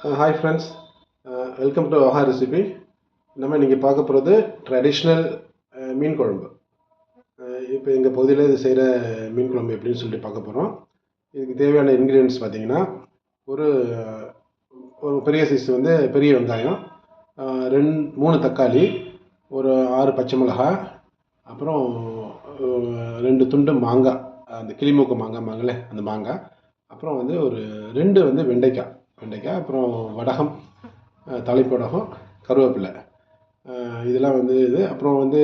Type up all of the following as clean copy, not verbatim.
Hi friends, welcome to Aaha recipe. நம்ம இன்றைக்கி பார்க்க போகிறது ட்ரெடிஷ்னல் மீன் குழம்பு. இப்போ எங்கள் பகுதியில் இது செய்கிற மீன் குழம்பு எப்படின்னு சொல்லிட்டு பார்க்க போகிறோம். இதுக்கு தேவையான இன்க்ரீடியன்ட்ஸ் பார்த்திங்கன்னா, ஒரு ஒரு பெரிய சைஸ் வந்து பெரிய வெங்காயம், 3 தக்காளி, ஒரு 6 பச்சை மிளகாய், அப்புறம் 2 துண்டு மாங்காய், அந்த கிளிமூக்கு மாங்காய் அந்த மாங்காய், அப்புறம் வந்து ஒரு 2 வந்து வெண்டைக்காய், அப்புறம் வடகம், தலைப்படகம், கருவேப்பிலை, இதெல்லாம் வந்து இது. அப்புறம் வந்து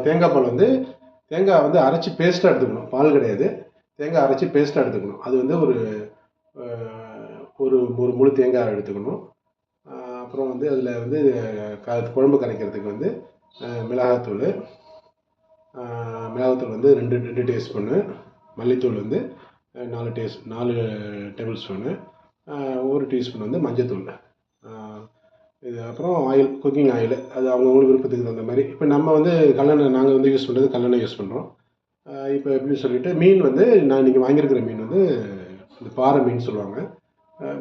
தேங்காய் பால் வந்து தேங்காய் வந்து அரைச்சி பேஸ்ட்டாக எடுத்துக்கணும். பால் கிடையாது, தேங்காய் அரைச்சி பேஸ்ட்டாக எடுத்துக்கணும். அது வந்து ஒரு ஒரு முழு தேங்காய் எடுத்துக்கணும். அப்புறம் வந்து அதில் வந்து குழம்பு கரைக்கிறதுக்கு வந்து மிளகாத்தூள் வந்து 2 டீஸ்பூனு, மல்லித்தூள் வந்து 4 டேபிள் ஸ்பூனு, 1 டீஸ்பூன் வந்து மஞ்சத்தூள், இது அப்புறம் ஆயில், குக்கிங் ஆயில், அது அவங்கவுங்களுக்கு விருப்பத்துக்கு தகுந்த மாதிரி. இப்போ நம்ம வந்து நாங்கள் வந்து யூஸ் பண்ணுறது கல்லெண்ணெய் யூஸ் பண்ணுறோம். இப்போ எப்படின்னு சொல்லிவிட்டு, மீன் வந்து நான் இன்றைக்கி வாங்கியிருக்கிற மீன் வந்து இந்த பாறை மீன் சொல்லுவாங்க.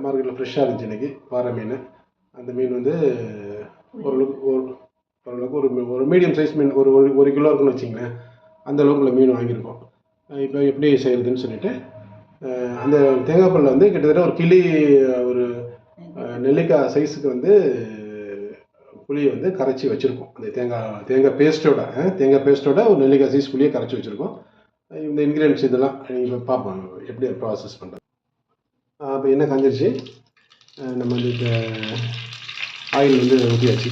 மார்க்கெட்டில் ஃப்ரெஷ்ஷாக இருந்துச்சு இன்றைக்கி பாறை மீன். அந்த மீன் வந்து ஓரளவுக்கு ஒரு மீடியம் சைஸ் மீன், ஒரு கிலோ இருக்குன்னு வச்சிங்களேன், அந்த அளவுக்குள்ள மீன் வாங்கியிருக்கோம். இப்போ எப்படி செய்கிறதுன்னு சொல்லிவிட்டு, அந்த தேங்காய் பாலில் வந்து கிட்டத்தட்ட ஒரு கிளி, ஒரு நெல்லிக்காய் சைஸுக்கு வந்து புளியை வந்து கரைச்சி வச்சுருக்கோம். அந்த தேங்காய் பேஸ்ட்டோட ஒரு நெல்லிக்காய் சைஸ் புளியை கரைச்சி வச்சுருக்கோம். இந்த இன்க்ரீடியன்ட்ஸ் இதெல்லாம் இப்போ பார்ப்போம் எப்படி ப்ராசஸ் பண்ணுறது. இப்போ என்ன காஞ்சிருச்சு, நம்ம வந்து இந்த ஆயில் வந்து ஊற்றியாச்சு.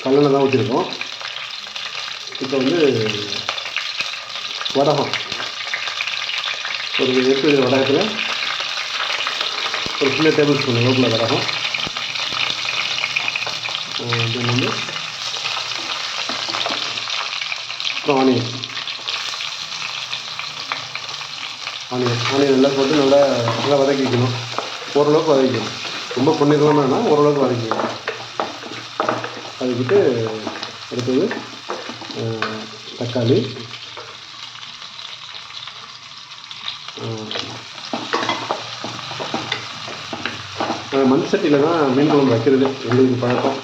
கல்லெண்ணெய் தான் ஊற்றிருக்கோம். இப்போ வந்து வடகம், ஒரு 8 வடகத்தில் ஒரு சின்ன டேபிள் ஸ்பூன் அளவுக்குள்ள வடகம், தென் வந்து அப்புறம் ஆனியன் நல்லா போட்டு நல்லா வதக்கிக்கணும். ஓரளவுக்கு வதக்கிக்கணும், ரொம்ப பொன்னிறமாக வேணாம், ஓரளவுக்கு வதக்கிக்கணும். வதக்கிட்டு அடுத்தது தக்காளி, மண் சட்டியில் தான் மீன் குழம்பு வைக்கிறது எங்களுக்கு பழக்கம்.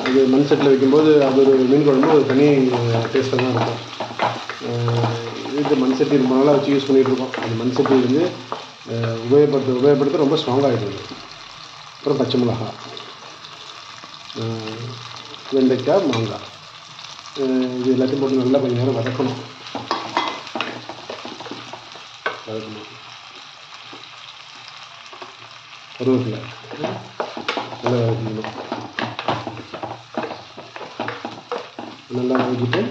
அது மண் சட்டியில் வைக்கும்போது அது ஒரு மீன் குழம்பு ஒரு தனி டேஸ்ட்டாக தான் இருக்கும். இது மண் சட்டி ரொம்ப நாளாக வச்சு யூஸ் பண்ணிகிட்ருக்கோம். அந்த மண் சட்டி வந்து உபயோகப்படுத்த ரொம்ப ஸ்ட்ராங்காகிடுது. அப்புறம் பச்சை மிளகாய், வெண்டைக்காய், மாங்காய், இது எல்லாத்தையும் போட்டு நல்லா கொஞ்சம் நேரம் வதக்கணும். கருவேப்பிலை நல்லா வதக்கணும். நல்லா வதக்கிட்டு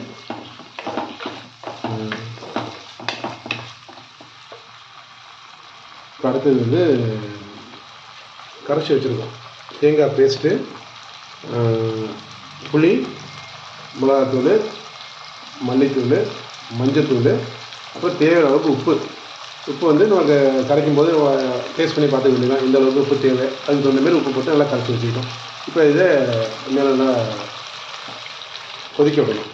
இப்போ அடுத்தது வந்து கரைச்சி வச்சுருக்கோம் தேங்காய் பேஸ்ட்டு, புளி, மிளகாத்தூள், மல்லித்தூள், மஞ்சத்தூள், அப்புறம் தேவையான அளவுக்கு உப்பு வந்து நமக்கு கரைக்கும் போது டேஸ்ட் பண்ணி பார்த்துக்க வேண்டியதான், இந்த அளவுக்கு உப்பு தேவை, அதுக்கு தகுந்த மாதிரி உப்பு போட்டு நல்லா கரைச்சி வச்சுக்கிட்டோம். இப்போ இதை நல்லா கொதிக்க விடணும்.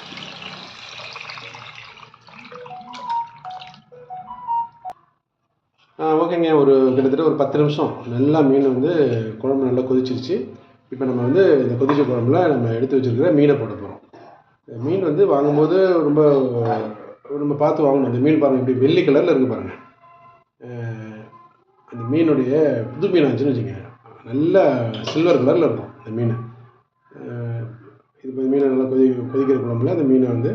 ஓகேங்க, கிட்டத்தட்ட ஒரு 10 நிமிஷம் நல்லா மீன் வந்து குழம்பு நல்லா கொதிச்சிருச்சு. இப்போ நம்ம வந்து இந்த கொதிச்ச குழம்புல நம்ம எடுத்து வச்சுருக்கிற மீனை போட போகிறோம். மீன் வந்து வாங்கும்போது ரொம்ப பார்த்து வாங்கணும். அந்த மீன் பாருங்கள், இப்படி வெள்ளி கலரில் இருக்குது பாருங்கள். அந்த மீனுடைய புது மீன் ஆச்சுன்னு வச்சுங்க, நல்ல சில்வர் கலரில் இருக்கும் அந்த மீன். இது மீனை நல்லா கொதிக்கிற குழம்புல அந்த மீனை வந்து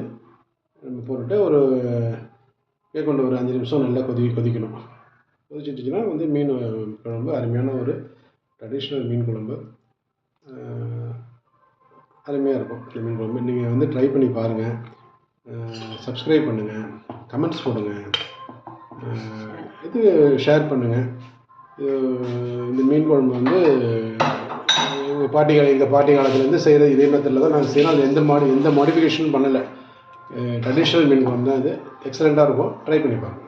நம்ம போட்டுட்டு மேற்கொண்டு ஒரு 5 நிமிஷம் நல்லா கொதிக்கணும். கொதிச்சிட்டுச்சுன்னா வந்து மீன் குழம்பு அருமையான ஒரு ட்ரெடிஷ்னல் மீன் குழம்பு, அருமையாக இருக்கும். இந்த மீன் குழம்பு நீங்கள் வந்து ட்ரை பண்ணி பாருங்கள். சப்ஸ்கிரைப் பண்ணுங்கள், கமெண்ட்ஸ் போடுங்க, இது ஷேர் பண்ணுங்கள். இந்த மீன் குழம்பு வந்து எங்கள் பாட்டி காலத்துலேருந்து செய்கிற இதே மெத்தடில் தான் நாங்கள் செய்யணும். அது எந்த மாடிஃபிகேஷனும் பண்ணலை. ட்ரெடிஷ்னல் மீன் குழம்பு தான் இது. எக்ஸலண்ட்டாக இருக்கும், ட்ரை பண்ணி பாருங்கள்.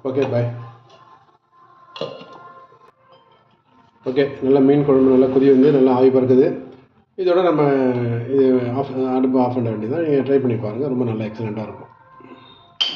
ஓகே, பாய். ஓகே, நல்லா மீன் குழம்பு நல்லா கொதி வந்து நல்லா ஆவி பறக்குது. இதோட நம்ம அடுப்பு ஆஃப் பண்ண வேண்டியதான். நீங்கள் ட்ரை பண்ணி பாருங்கள், ரொம்ப நல்லா எக்ஸலண்ட்டாக இருக்கும்.